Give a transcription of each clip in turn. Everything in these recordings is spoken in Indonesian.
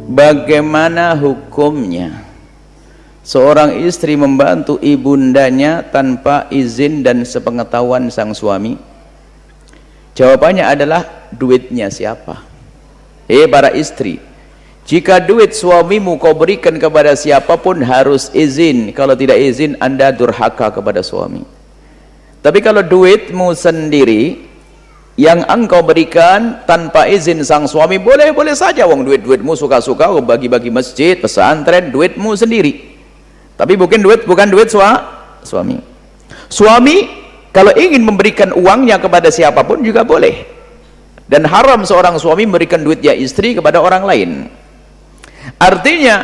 bagaimana hukumnya seorang istri membantu ibundanya tanpa izin dan sepengetahuan sang suami? Jawabannya adalah duitnya siapa? Para istri, jika duit suamimu kau berikan kepada siapapun harus izin. Kalau tidak izin, Anda durhaka kepada suami. Tapi kalau duitmu sendiri yang engkau berikan tanpa izin sang suami, boleh-boleh saja. Wong duitmu suka-suka kau bagi-bagi masjid, pesantren, duitmu sendiri. Tapi bukan duit suami. Suami kalau ingin memberikan uangnya kepada siapapun juga boleh. Dan haram seorang suami memberikan duitnya istri kepada orang lain. Artinya,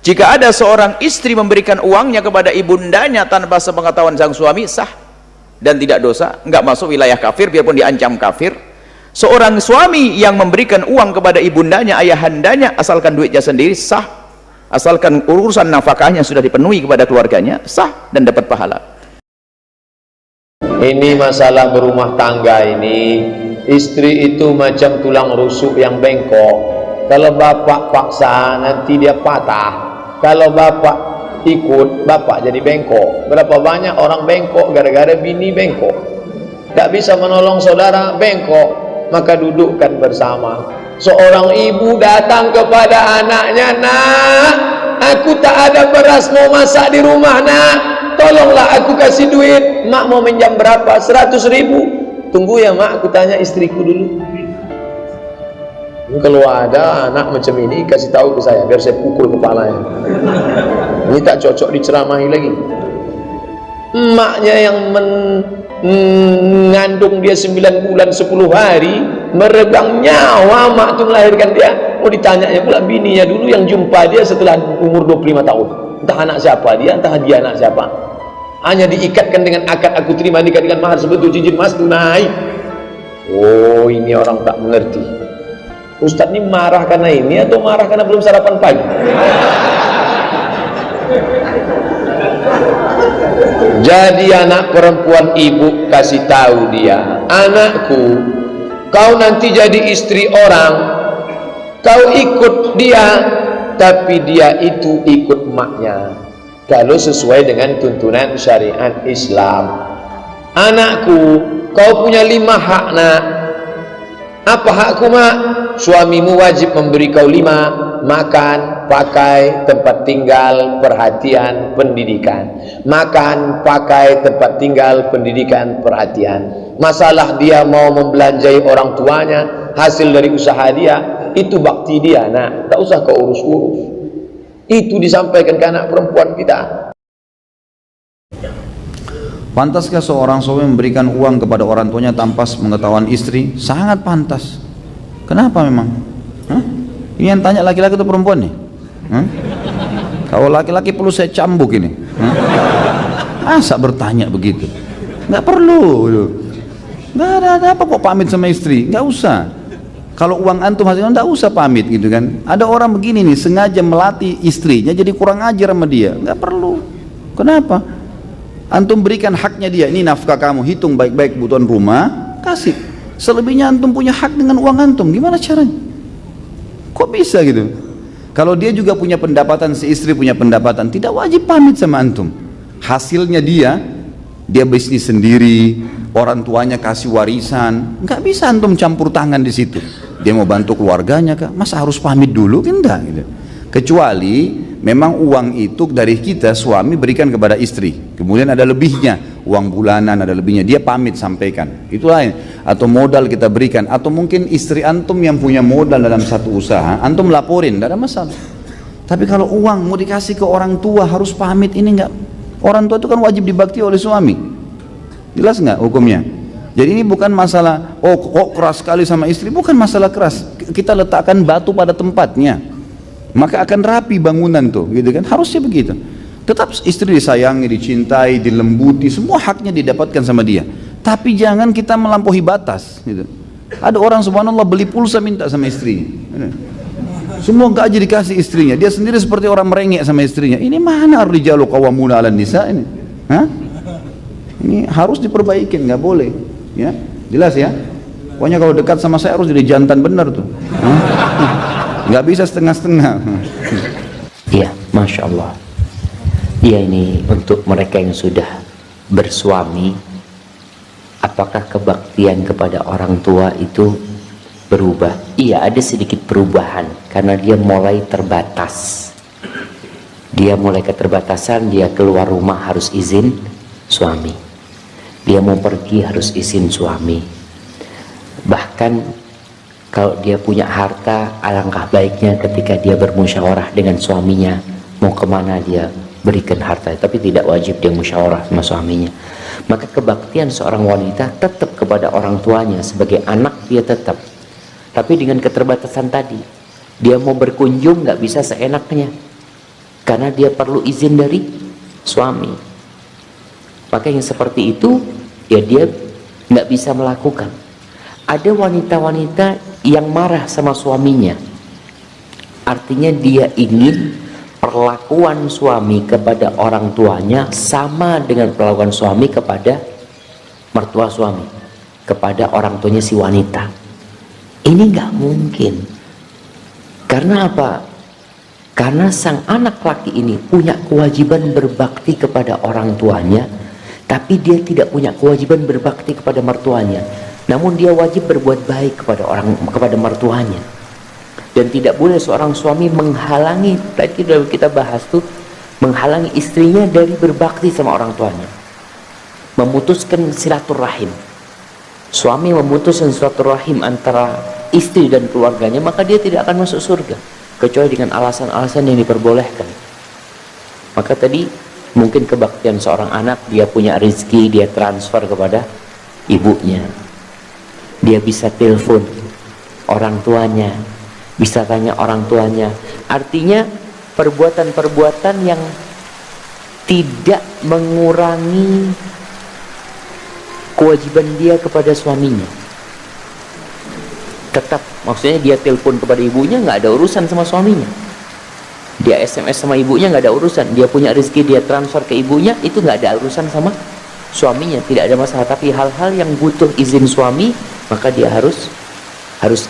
jika ada seorang istri memberikan uangnya kepada ibundanya tanpa sepengetahuan sang suami, sah dan tidak dosa, enggak masuk wilayah kafir biarpun diancam kafir. Seorang suami yang memberikan uang kepada ibundanya, ayahandanya, asalkan duitnya sendiri, sah. Asalkan urusan nafkahnya sudah dipenuhi kepada keluarganya, sah dan dapat pahala. Ini masalah berumah tangga ini, istri itu macam tulang rusuk yang bengkok. Kalau bapak paksa nanti dia patah. Kalau bapak ikut, bapak jadi bengkok. Berapa banyak orang bengkok gara-gara bini bengkok. Tak bisa menolong saudara bengkok, maka dudukkan bersama. Seorang ibu datang kepada anaknya, "Nak, aku tak ada beras mau masak di rumah, nak. Tolonglah aku kasih duit. Mak mau minjam berapa? 100.000. Tunggu ya mak, aku tanya istriku dulu." Kalau ada anak macam ini, kasih tahu ke saya biar saya pukul kepalanya. Ini tak cocok diceramahi lagi. Emaknya yang mengandung dia 9 bulan 10 hari, meregang nyawa mak itu melahirkan dia. Mau ditanyanya pula bininya dulu yang jumpa dia setelah umur 25 tahun. Entah anak siapa dia, entah dia anak siapa. Hanya diikatkan dengan akad aku terima nikah dengan mahar sebetul cincin emas tunai. Oh, ini orang tak mengerti. Ustaz ini marah karena ini atau marah karena belum sarapan pagi? Jadi anak perempuan ibu kasih tahu dia, "Anakku, kau nanti jadi istri orang, kau ikut dia, tapi dia itu ikut maknya kalau sesuai dengan tuntunan syariat Islam. Anakku, kau punya 5 hak, nak. Apa hakku, mak? Suamimu wajib memberi kau 5: makan, pakai, tempat tinggal, perhatian, pendidikan. Makan, pakai, tempat tinggal, pendidikan, perhatian. Masalah dia mau membelanjai orang tuanya, hasil dari usaha dia, itu bakti dia, nak. Tak usah kau urus-urus." Itu disampaikan ke anak perempuan kita. Pantaskah seorang suami memberikan uang kepada orang tuanya tanpa pengetahuan istri? Sangat pantas. Kenapa memang? Ini yang tanya laki-laki atau perempuan nih? Kalau laki-laki perlu saya cambuk ini. Masa bertanya begitu? Nggak perlu. Nggak ada apa kok pamit sama istri? Nggak usah. Kalau uang antum hasilnya nggak usah pamit gitu kan. Ada orang begini nih sengaja melatih istrinya jadi kurang ajar sama dia. Nggak perlu. Kenapa? Antum berikan haknya dia, ini nafkah kamu, hitung baik-baik kebutuhan rumah, kasih. Selebihnya antum punya hak dengan uang antum, gimana caranya? Kok bisa gitu? Kalau dia juga punya pendapatan, si istri punya pendapatan, tidak wajib pamit sama antum. Hasilnya dia bisnis sendiri, orang tuanya kasih warisan, nggak bisa antum campur tangan di situ. Dia mau bantu keluarganya kah? Masa harus pamit dulu? Enggak gitu. Kecuali memang uang itu dari kita suami berikan kepada istri, kemudian ada lebihnya, uang bulanan ada lebihnya, dia pamit sampaikan, itu lain. Atau modal kita berikan, atau mungkin istri antum yang punya modal dalam satu usaha, antum laporin, tidak ada masalah. Tapi kalau uang mau dikasih ke orang tua harus pamit, ini enggak. Orang tua itu kan wajib dibakti oleh suami, jelas nggak hukumnya? Jadi ini bukan masalah, oh kok keras sekali sama istri, bukan masalah keras. Kita letakkan batu pada tempatnya, maka akan rapi bangunan tuh, gitu kan? Harusnya begitu. Tetap istri disayangi, dicintai, dilembuti, semua haknya didapatkan sama dia. Tapi jangan kita melampaui batas, gitu. Ada orang subhanallah beli pulsa minta sama istrinya, semua gaji dikasih istrinya, dia sendiri seperti orang merengek sama istrinya. Ini mana ar-rijalu qawwamuna 'alan nisa ini? Ini harus diperbaikin, nggak boleh, ya. Jelas ya? Pokoknya kalau dekat sama saya harus jadi jantan benar tuh. nggak bisa setengah-setengah. Iya, Masya Allah. Iya, ini untuk mereka yang sudah bersuami, apakah kebaktian kepada orang tua itu berubah? Iya, ada sedikit perubahan karena dia mulai terbatas. Dia mulai keterbatasan, dia keluar rumah harus izin suami. Dia mau pergi harus izin suami. Bahkan kalau dia punya harta, alangkah baiknya ketika dia bermusyawarah dengan suaminya mau kemana dia berikan harta, tapi tidak wajib dia musyawarah sama suaminya. Maka kebaktian seorang wanita tetap kepada orang tuanya, sebagai anak dia tetap, tapi dengan keterbatasan tadi. Dia mau berkunjung nggak bisa seenaknya karena dia perlu izin dari suami. Maka yang seperti itu ya dia nggak bisa melakukan. Ada wanita-wanita yang marah sama suaminya, artinya dia ingin perlakuan suami kepada orang tuanya sama dengan perlakuan suami kepada mertua suami, kepada orang tuanya si wanita. Ini nggak mungkin. Karena apa? Karena sang anak laki ini punya kewajiban berbakti kepada orang tuanya, tapi dia tidak punya kewajiban berbakti kepada mertuanya. Namun dia wajib berbuat baik kepada mertuanya. Dan tidak boleh seorang suami menghalangi, tadi kita bahas tuh, menghalangi istrinya dari berbakti sama orang tuanya, memutuskan silaturahim. Suami memutuskan silaturahim antara istri dan keluarganya, maka dia tidak akan masuk surga kecuali dengan alasan-alasan yang diperbolehkan. Maka tadi mungkin kebaktian seorang anak, dia punya rezeki, dia transfer kepada ibunya, dia bisa telepon orang tuanya, bisa tanya orang tuanya. Artinya perbuatan-perbuatan yang tidak mengurangi kewajiban dia kepada suaminya. Tetap, maksudnya dia telepon kepada ibunya, nggak ada urusan sama suaminya. Dia SMS sama ibunya, nggak ada urusan. Dia punya rezeki, dia transfer ke ibunya, itu nggak ada urusan sama suaminya, tidak ada masalah. Tapi hal-hal yang butuh izin suami, maka dia harus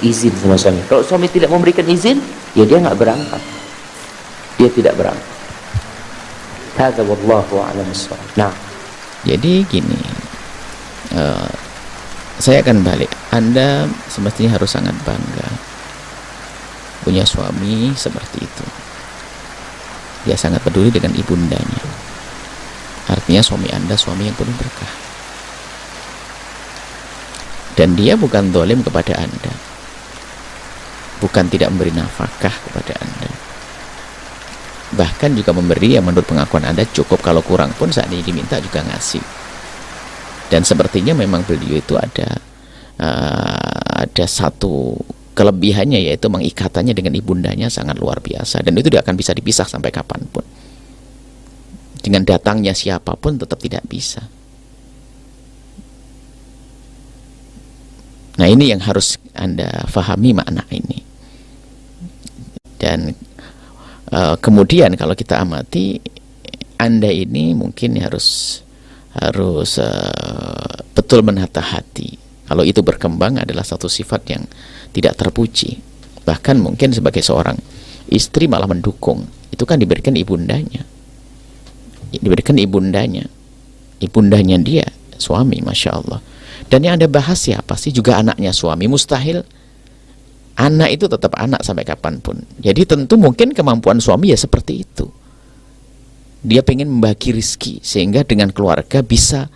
izin sama suami. Kalau suami tidak memberikan izin, ya dia nggak berangkat, dia tidak berangkat. Hadza wallahu a'lam bissawab. Nah, jadi gini, saya akan balik. Anda semestinya harus sangat bangga punya suami seperti itu. Dia sangat peduli dengan ibundanya. Artinya suami Anda suami yang penuh berkah. Dan dia bukan zalim kepada Anda, bukan tidak memberi nafkah kepada Anda, bahkan juga memberi yang menurut pengakuan Anda cukup, kalau kurang pun saat ini diminta juga ngasih. Dan sepertinya memang beliau itu ada satu kelebihannya, yaitu mengikatannya dengan ibundanya sangat luar biasa, dan itu tidak akan bisa dipisah sampai kapanpun. Dengan datangnya siapapun tetap tidak bisa. Nah, ini yang harus Anda fahami makna ini. Dan kemudian kalau kita amati, Anda ini mungkin harus betul menata hati. Kalau itu berkembang adalah satu sifat yang tidak terpuji. Bahkan mungkin sebagai seorang istri malah mendukung. Itu kan diberikan ibundanya. Diberikan ibundanya dia, suami, Masya Allah. Dan yang Anda bahas siapa sih? Juga anaknya suami. Mustahil anak itu tetap anak sampai kapanpun. Jadi tentu mungkin kemampuan suami ya seperti itu. Dia pengen membagi rezeki sehingga dengan keluarga bisa,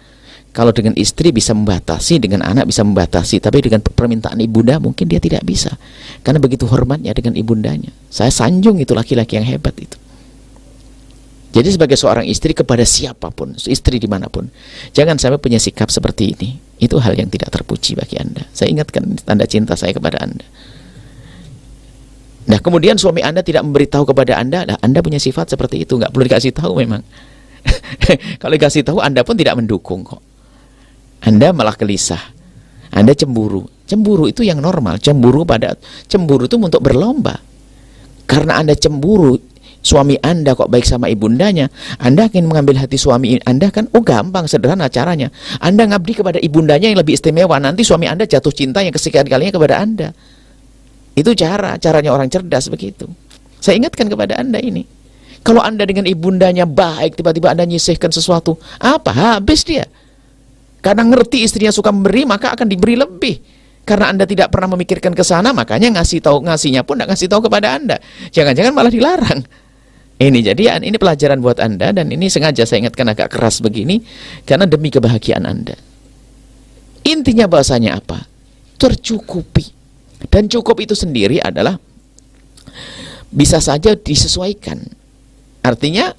kalau dengan istri bisa membatasi, dengan anak bisa membatasi, tapi dengan permintaan ibunda mungkin dia tidak bisa, karena begitu hormatnya dengan ibundanya. Saya sanjung itu laki-laki yang hebat itu. Jadi sebagai seorang istri kepada siapapun, istri dimanapun, jangan sampai punya sikap seperti ini. Itu hal yang tidak terpuji bagi Anda. Saya ingatkan tanda cinta saya kepada Anda. Nah, kemudian suami Anda tidak memberitahu kepada Anda, nah Anda punya sifat seperti itu, nggak perlu dikasih tahu memang. Kalau dikasih tahu, Anda pun tidak mendukung kok. Anda malah gelisah. Anda cemburu. Cemburu itu yang normal. Cemburu itu untuk berlomba. Karena Anda cemburu, suami Anda kok baik sama ibundanya, Anda ingin mengambil hati suami Anda kan? Oh, gampang, sederhana caranya. Anda ngabdi kepada ibundanya yang lebih istimewa, nanti suami Anda jatuh cinta yang kesekian kalinya kepada Anda. Itu caranya orang cerdas begitu. Saya ingatkan kepada Anda ini. Kalau Anda dengan ibundanya baik, tiba-tiba Anda nyisihkan sesuatu, apa? Habis dia. Karena ngerti istrinya suka memberi, maka akan diberi lebih. Karena Anda tidak pernah memikirkan ke sana, makanya ngasihnya pun tidak ngasih tahu kepada Anda. Jangan-jangan malah dilarang. Ini pelajaran buat Anda, dan ini sengaja saya ingatkan agak keras begini, karena demi kebahagiaan Anda. Intinya bahasanya apa? Tercukupi. Dan cukup itu sendiri adalah bisa saja disesuaikan. Artinya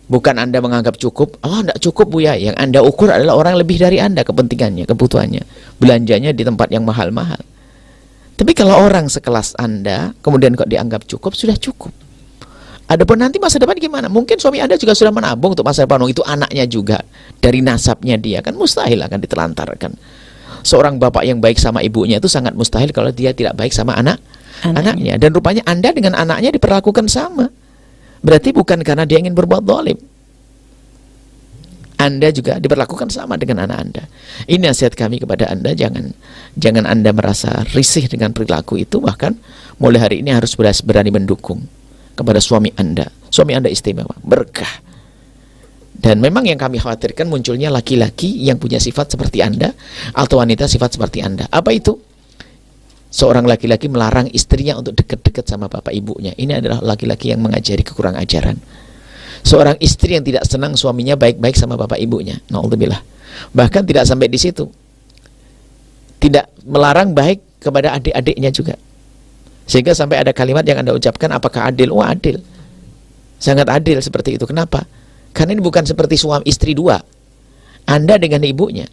bukan Anda menganggap cukup, tidak cukup Bu ya. Yang Anda ukur adalah orang lebih dari Anda kepentingannya, kebutuhannya, belanjanya di tempat yang mahal-mahal. Tapi kalau orang sekelas Anda kemudian kok dianggap cukup, sudah cukup. Adapun nanti masa depan gimana? Mungkin suami Anda juga sudah menabung untuk masa depan, itu anaknya juga, dari nasabnya dia, kan mustahil akan ditelantarkan. Seorang bapak yang baik sama ibunya itu sangat mustahil kalau dia tidak baik sama anaknya. Dan rupanya Anda dengan anaknya diperlakukan sama. Berarti bukan karena dia ingin berbuat zalim. Anda juga diperlakukan sama dengan anak Anda. Ini nasihat kami kepada Anda, jangan Anda merasa risih dengan perilaku itu. Bahkan mulai hari ini harus berani mendukung kepada suami Anda. Suami Anda istimewa, berkah. Dan memang yang kami khawatirkan munculnya laki-laki yang punya sifat seperti Anda, atau wanita sifat seperti Anda. Apa itu? Seorang laki-laki melarang istrinya untuk dekat-dekat sama bapak ibunya. Ini adalah laki-laki yang mengajari kekurang ajaran. Seorang istri yang tidak senang suaminya baik-baik sama bapak ibunya. Na'udzubillah. Bahkan tidak sampai di situ. Tidak melarang baik kepada adik-adiknya juga. Sehingga sampai ada kalimat yang Anda ucapkan, apakah adil? Wah, adil. Sangat adil seperti itu. Kenapa? Karena ini bukan seperti suami istri dua. Anda dengan ibunya.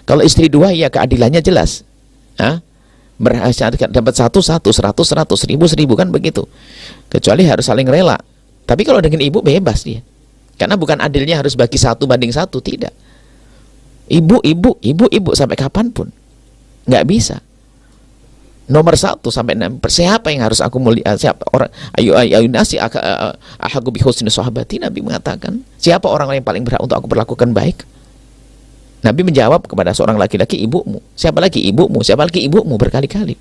Kalau istri dua, ya keadilannya jelas. Dapat 1, 100, 1000, kan begitu. Kecuali harus saling rela. Tapi kalau dengan ibu bebas dia. Karena bukan adilnya harus bagi 1:1, tidak. Ibu sampai kapanpun. Nggak bisa. Nomor 1 sampai 6, siapa yang harus aku mulia? Siapa orang? Ayu nasi ahagu bi husni sahabati. Nabi mengatakan, siapa orang yang paling berhak untuk aku perlakukan baik? Nabi menjawab kepada seorang laki-laki, ibumu. Siapa lagi ibumu? Siapa lagi ibumu? Berkali-kali.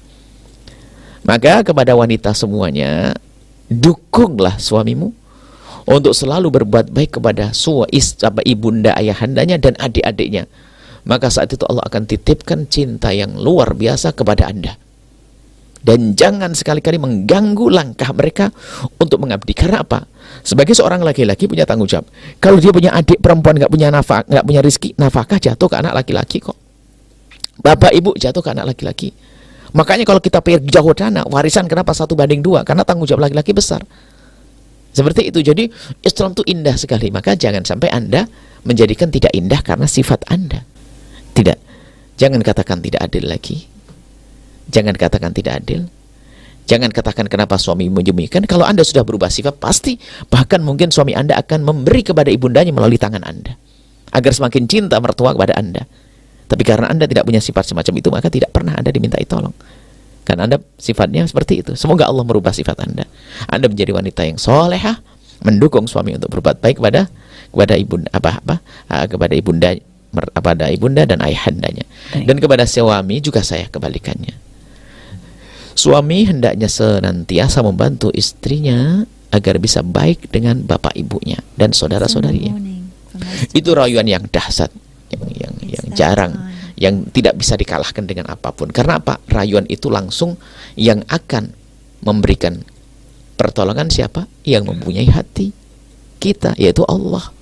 Maka kepada wanita semuanya, dukunglah suamimu untuk selalu berbuat baik kepada ibunda, ayahandanya, dan adik-adiknya. Maka saat itu Allah akan titipkan cinta yang luar biasa kepada Anda. Dan jangan sekali-kali mengganggu langkah mereka untuk mengabdi. Karena apa? Sebagai seorang laki-laki punya tanggung jawab. Kalau dia punya adik perempuan nggak punya rezeki, nafkah jatuh ke anak laki-laki kok. Bapak ibu jatuh ke anak laki-laki. Makanya kalau kita pergi jauh dana, warisan kenapa 1:2? Karena tanggung jawab laki-laki besar. Seperti itu. Jadi Islam itu indah sekali. Maka jangan sampai Anda menjadikan tidak indah karena sifat Anda. Tidak. Jangan katakan tidak adil lagi. Jangan katakan tidak adil. Jangan katakan kenapa suami menyembunyikan. Kalau Anda sudah berubah sifat, pasti bahkan mungkin suami Anda akan memberi kepada ibundanya melalui tangan Anda, agar semakin cinta mertua kepada Anda. Tapi karena Anda tidak punya sifat semacam itu, maka tidak pernah Anda dimintai tolong. Karena Anda sifatnya seperti itu. Semoga Allah merubah sifat Anda. Anda menjadi wanita yang solehah, mendukung suami untuk berbuat baik kepada ibunda, kepada ibunda dan ayahandanya. Dan kepada suami juga saya kebalikannya. Suami hendaknya senantiasa membantu istrinya agar bisa baik dengan bapak ibunya dan saudara-saudarinya. Itu rayuan yang dahsyat, yang jarang, yang tidak bisa dikalahkan dengan apapun. Karena apa? Rayuan itu langsung yang akan memberikan pertolongan siapa? Yang mempunyai hati kita, yaitu Allah.